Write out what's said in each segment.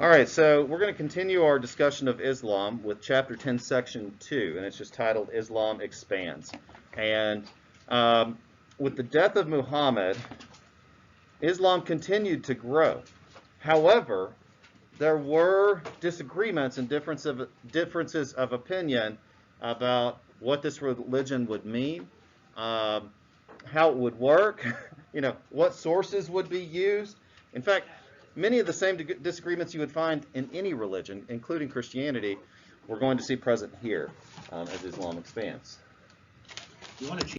All right, so we're going to continue our discussion of Islam with chapter 10, section 2, and it's just titled Islam Expands. And um, with the death of Muhammad, Islam continued to grow. However, there were disagreements and differences of opinion about what this religion would mean, um, how it would work, what sources would be used. In fact, many of the same disagreements you would find in any religion, including Christianity, we're going to see present here as Islam expands. You want to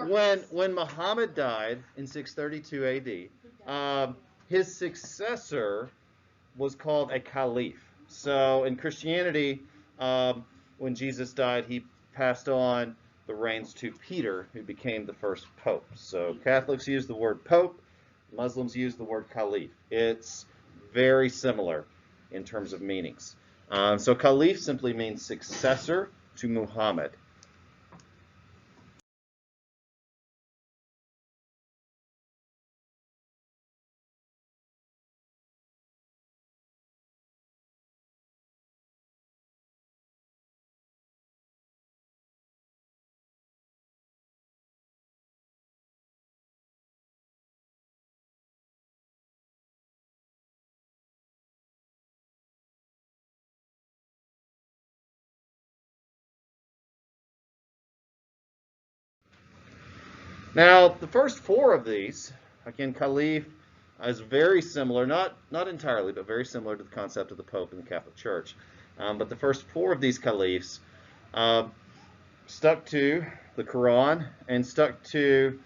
When Muhammad died in 632 AD, his successor was called a caliph. So in Christianity, when Jesus died, he passed on the reins to Peter, who became the first pope. So Catholics use the word pope, Muslims use the word caliph. It's very similar in terms of meanings. So caliph simply means successor to Muhammad. Now, the first four of these, again, caliph is very similar, not entirely, but very similar to the concept of the Pope in the Catholic Church. But the first four of these caliphs stuck to the Quran and stuck to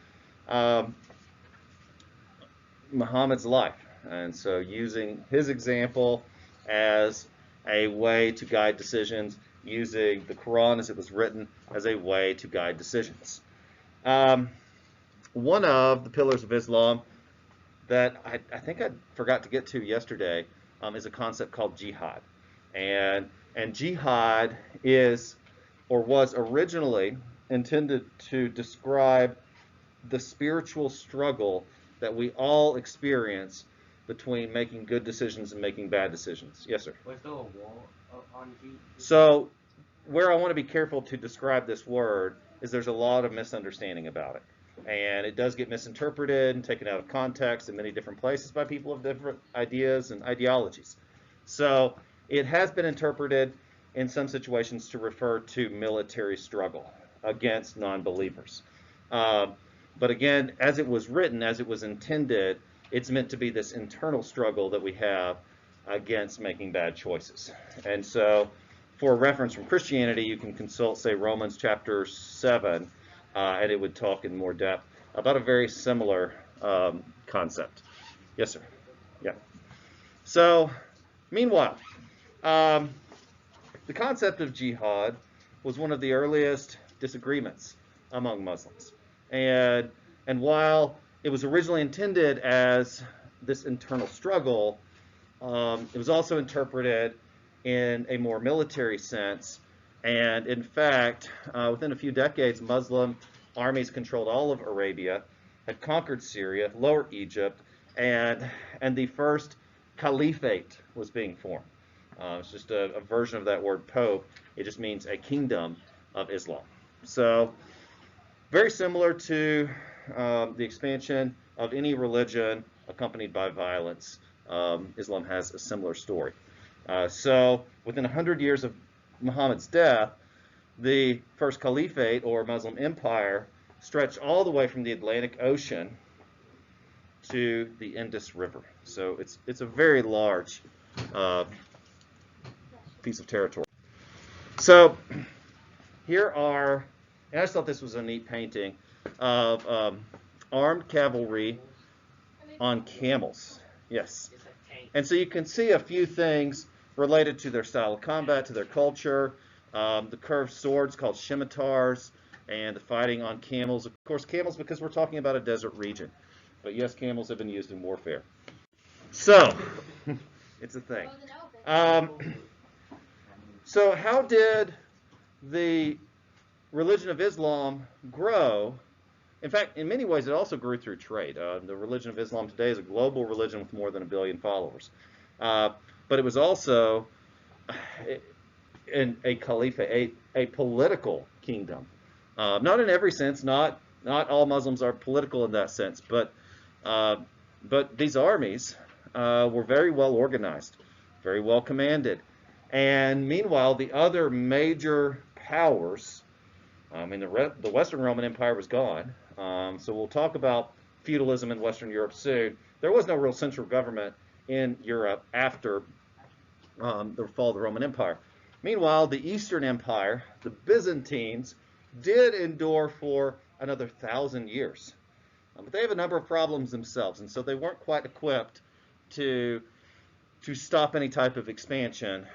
Muhammad's life. And so using his example as a way to guide decisions, using the Quran as it was written as a way to guide decisions. One of the pillars of Islam that I think I forgot to get to yesterday is a concept called jihad. And jihad is, or was originally intended to describe the spiritual struggle that we all experience between making good decisions and making bad decisions. Yes, sir? Was there a wall on G? So where I want to be careful to describe this word is there's a lot of misunderstanding about it. And it does get misinterpreted and taken out of context in many different places by people of different ideas and ideologies. So it has been interpreted in some situations to refer to military struggle against non-believers. But again, as it was written, as it was intended, it's meant to be this internal struggle that we have against making bad choices. And so for a reference from Christianity, you can consult, say, Romans chapter 7, and it would talk in more depth about a very similar concept. Yes, sir? Yeah. So, meanwhile, the concept of jihad was one of the earliest disagreements among Muslims. And while it was originally intended as this internal struggle, it was also interpreted in a more military sense. And in fact, within a few decades, Muslim armies controlled all of Arabia, had conquered Syria, lower Egypt, and the first caliphate was being formed. It's just a version of that word pope. It just means a kingdom of Islam. So very similar to the expansion of any religion accompanied by violence, Islam has a similar story. So within 100 years of Muhammad's death, the first caliphate or Muslim empire stretched all the way from the Atlantic Ocean to the Indus River. So it's a very large piece of territory. So here are, and I just thought this was a neat painting of armed cavalry on camels. Yes. And so you can see a few things related to their style of combat, to their culture, the curved swords called scimitars, and the fighting on camels. Of course, camels because we're talking about a desert region. But yes, camels have been used in warfare. So, it's a thing. So how did the religion of Islam grow? In fact, in many ways, it also grew through trade. The religion of Islam today is a global religion with more than 1 billion followers. But it was also a caliphate, a political kingdom. Not in every sense. Not all Muslims are political in that sense. But these armies were very well organized, very well commanded. And meanwhile, the other major powers, the Western Roman Empire was gone. So we'll talk about feudalism in Western Europe soon. There was no real central government in Europe after the fall of the Roman Empire. Meanwhile, the Eastern Empire, the Byzantines, did endure for another 1,000 years. But they have a number of problems themselves, and so they weren't quite equipped to stop any type of expansion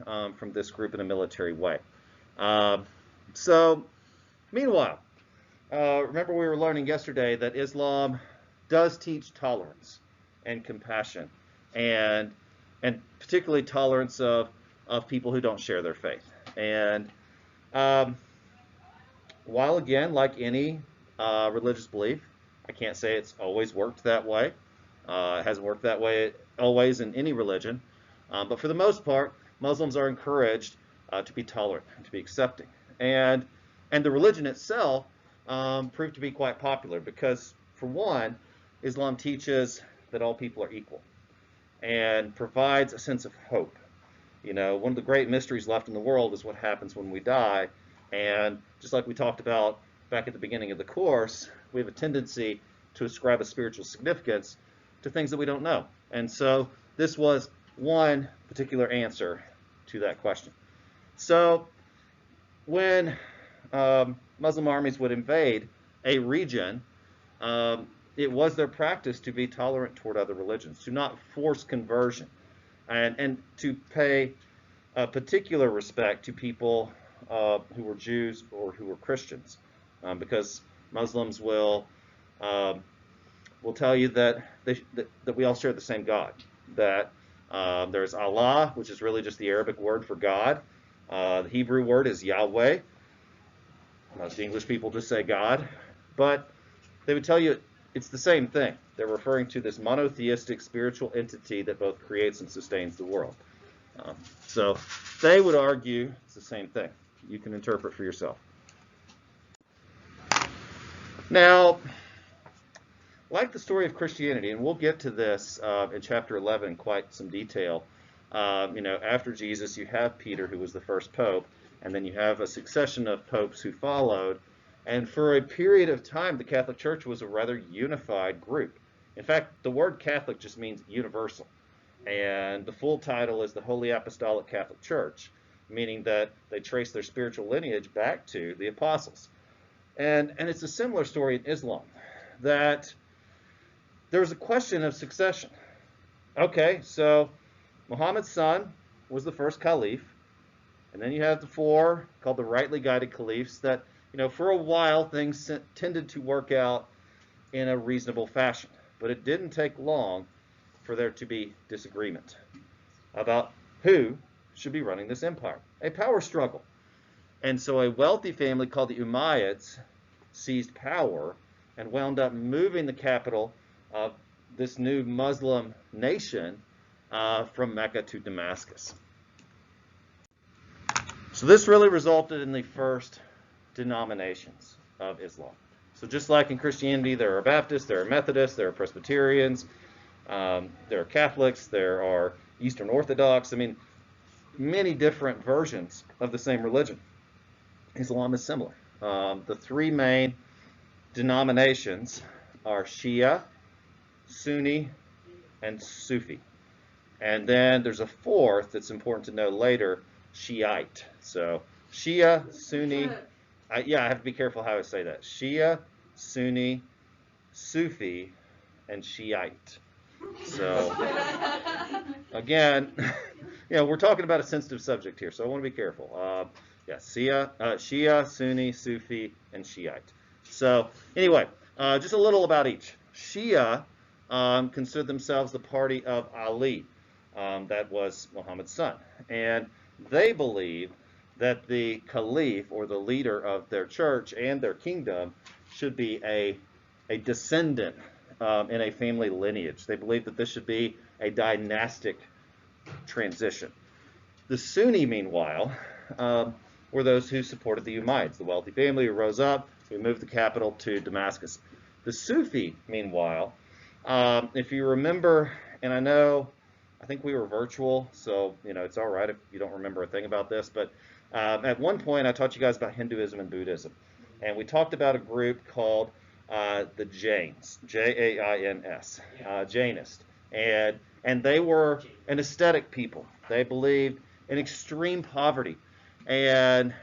from this group in a military way. So, meanwhile, remember we were learning yesterday that Islam does teach tolerance and compassion, and particularly tolerance of people who don't share their faith. And while again, like any religious belief, I can't say it's always worked that way. It hasn't worked that way always in any religion. But for the most part, Muslims are encouraged to be tolerant, to be accepting. And the religion itself proved to be quite popular because, for one, Islam teaches that all people are equal and provides a sense of hope. You know, one of the great mysteries left in the world is what happens when we die. And just like we talked about back at the beginning of the course, we have a tendency to ascribe a spiritual significance to things that we don't know. And so this was one particular answer to that question. So when Muslim armies would invade a region, it was their practice to be tolerant toward other religions, to not force conversion, and to pay particular respect to people who were Jews or who were Christians, because Muslims will tell you that we all share the same God, that there's Allah, which is really just the Arabic word for God. The Hebrew word is Yahweh. Most English people just say God, but they would tell you it's the same thing. They're referring to this monotheistic spiritual entity that both creates and sustains the world. So they would argue it's the same thing. You can interpret for yourself. Now, like the story of Christianity, and we'll get to this in chapter 11 in quite some detail, after Jesus, you have Peter, who was the first pope, and then you have a succession of popes who followed. And for a period of time, the Catholic Church was a rather unified group. In fact, the word Catholic just means universal. And the full title is the Holy Apostolic Catholic Church, meaning that they trace their spiritual lineage back to the apostles. And it's a similar story in Islam, that there was a question of succession. Okay, so Muhammad's son was the first caliph, and then you have the four called the rightly guided caliphs that, for a while things tended to work out in a reasonable fashion. But it didn't take long for there to be disagreement about who should be running this empire, a power struggle. And so a wealthy family called the Umayyads seized power and wound up moving the capital of this new Muslim nation from Mecca to Damascus. So this really resulted in the first denominations of Islam. So just like in Christianity, there are Baptists, there are Methodists, there are Presbyterians, there are Catholics, there are Eastern Orthodox. Many different versions of the same religion. Islam is similar. The three main denominations are Shia, Sunni, and Sufi. And then there's a fourth that's important to know later, Shiite. So Shia, Sunni, I have to be careful how I say that. Shia, Sunni, Sufi, and Shiite. So again, we're talking about a sensitive subject here, so I want to be careful. Shia, Sunni, Sufi, and Shiite. So anyway, just a little about each. Shia consider themselves the party of Ali, that was Muhammad's son, and they believe that the caliph, or the leader of their church and their kingdom, should be a descendant in a family lineage. They believe that this should be a dynastic transition. The Sunni, meanwhile, were those who supported the Umayyads, the wealthy family who rose up, who moved the capital to Damascus. The Sufi, meanwhile, if you remember, and I think we were virtual, so it's all right if you don't remember a thing about this, but at one point I taught you guys about Hinduism and Buddhism, and we talked about a group called the Jains, Jains, Jainist, and they were an ascetic people. They believed in extreme poverty, and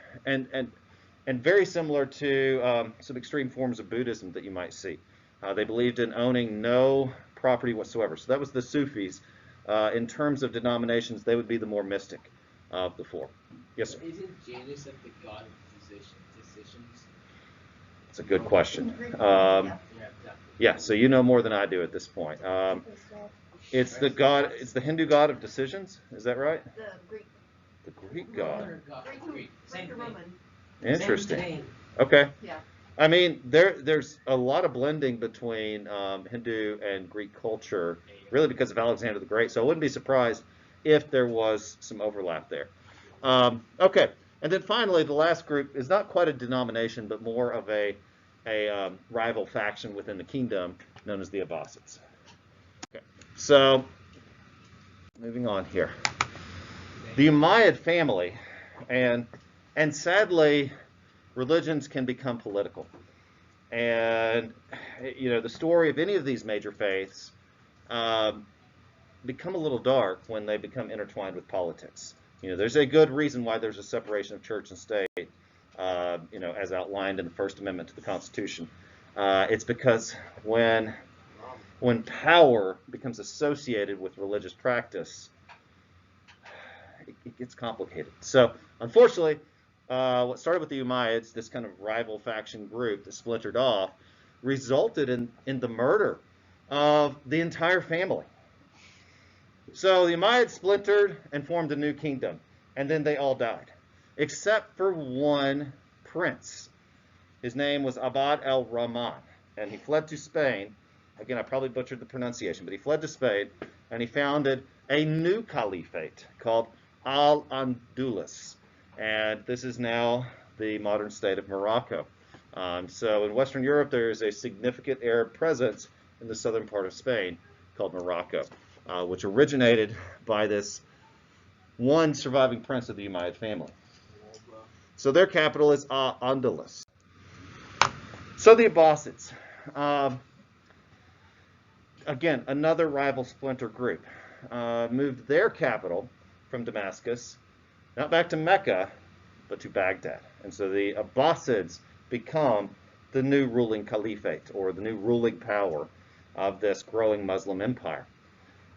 and very similar to some extreme forms of Buddhism that you might see. They believed in owning no property whatsoever. So that was the Sufis. In terms of denominations, they would be the more mystic of the four. Yes, sir? Isn't Janus like the god of decisions? It's a good question. Yeah, exactly. Yeah, so you know more than I do at this point. It's the god. It's the Hindu god of decisions. Is that right? The Greek. The Greek god. Greek. Same thing. Roman. Interesting. Okay. Yeah. I mean, there's a lot of blending between Hindu and Greek culture, really because of Alexander the Great. So I wouldn't be surprised if there was some overlap there. Okay, and then finally, the last group is not quite a denomination, but more of a rival faction within the kingdom, known as the Abbasids. Okay, so moving on here, the Umayyad family, and sadly, religions can become political. And, you know, the story of any of these major faiths become a little dark when they become intertwined with politics. You know, there's a good reason why there's a separation of church and state, you know, as outlined in the First Amendment to the Constitution. It's because when power becomes associated with religious practice, it gets complicated. So, unfortunately, what started with the Umayyads, this kind of rival faction group that splintered off, resulted in the murder of the entire family. So the Umayyads splintered and formed a new kingdom, and then they all died, except for one prince. His name was Abd al-Rahman, and he fled to Spain. Again, I probably butchered the pronunciation, but he fled to Spain, and he founded a new caliphate called Al-Andalus. And this is now the modern state of Morocco. So in Western Europe, there is a significant Arab presence in the southern part of Spain called Morocco, which originated by this one surviving prince of the Umayyad family. So their capital is Andalus. So the Abbasids, again, another rival splinter group, moved their capital from Damascus, not back to Mecca, but to Baghdad. And so the Abbasids become the new ruling caliphate, or the new ruling power of this growing Muslim empire.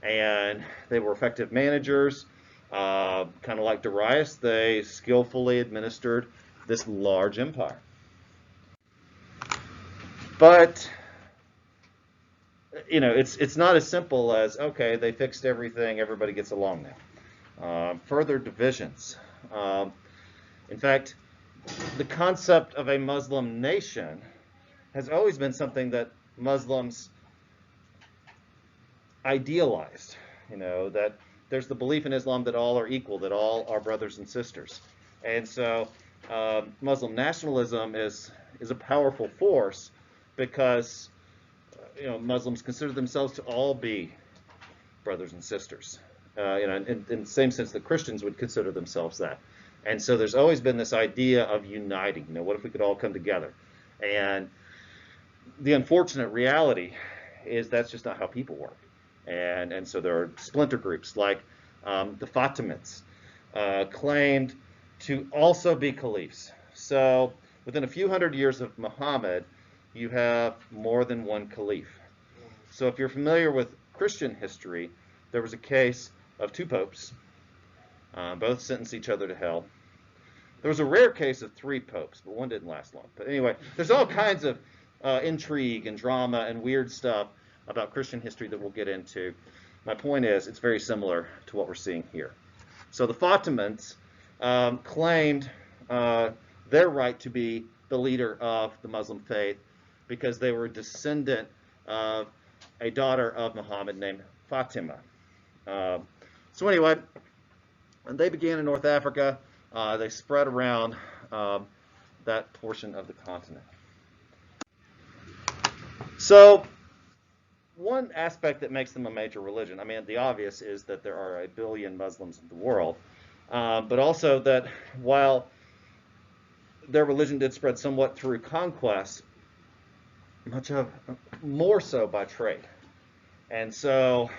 And they were effective managers, kind of like Darius. They skillfully administered this large empire. But, you know, it's not as simple as, okay, they fixed everything, everybody gets along now. Further divisions. In fact, the concept of a Muslim nation has always been something that Muslims idealized. You know, that there's the belief in Islam that all are equal, that all are brothers and sisters. And so Muslim nationalism is a powerful force because, you know, Muslims consider themselves to all be brothers and sisters. You know, in the same sense that Christians would consider themselves that. And so there's always been this idea of uniting. You know, what if we could all come together? And the unfortunate reality is that's just not how people work. And so there are splinter groups like the Fatimids, claimed to also be caliphs. So within a few hundred years of Muhammad, you have more than one caliph. So if you're familiar with Christian history, there was a case of two popes, both sentenced each other to hell. There was a rare case of three popes, but one didn't last long. But anyway, there's all kinds of intrigue and drama and weird stuff about Christian history that we'll get into. My point is, it's very similar to what we're seeing here. So the Fatimids claimed their right to be the leader of the Muslim faith because they were a descendant of a daughter of Muhammad named Fatima. So anyway, when they began in North Africa, they spread around that portion of the continent. So one aspect that makes them a major religion, I mean, the obvious is that there are 1 billion Muslims in the world, but also that while their religion did spread somewhat through conquest, more so by trade. And so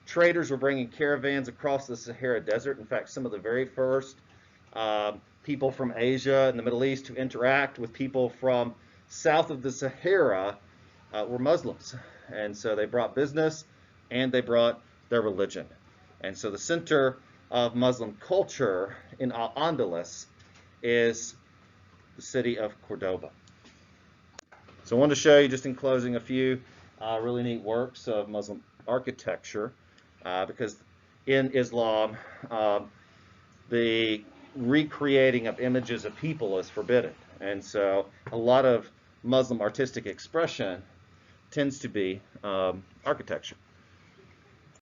traders were bringing caravans across the Sahara Desert. In fact, some of the very first people from Asia and the Middle East to interact with people from south of the Sahara were Muslims. And so they brought business and they brought their religion. And so the center of Muslim culture in Al-Andalus is the city of Cordoba. So I wanted to show you, just in closing, a few really neat works of Muslim architecture, because in Islam, the recreating of images of people is forbidden. And so a lot of Muslim artistic expression tends to be architecture.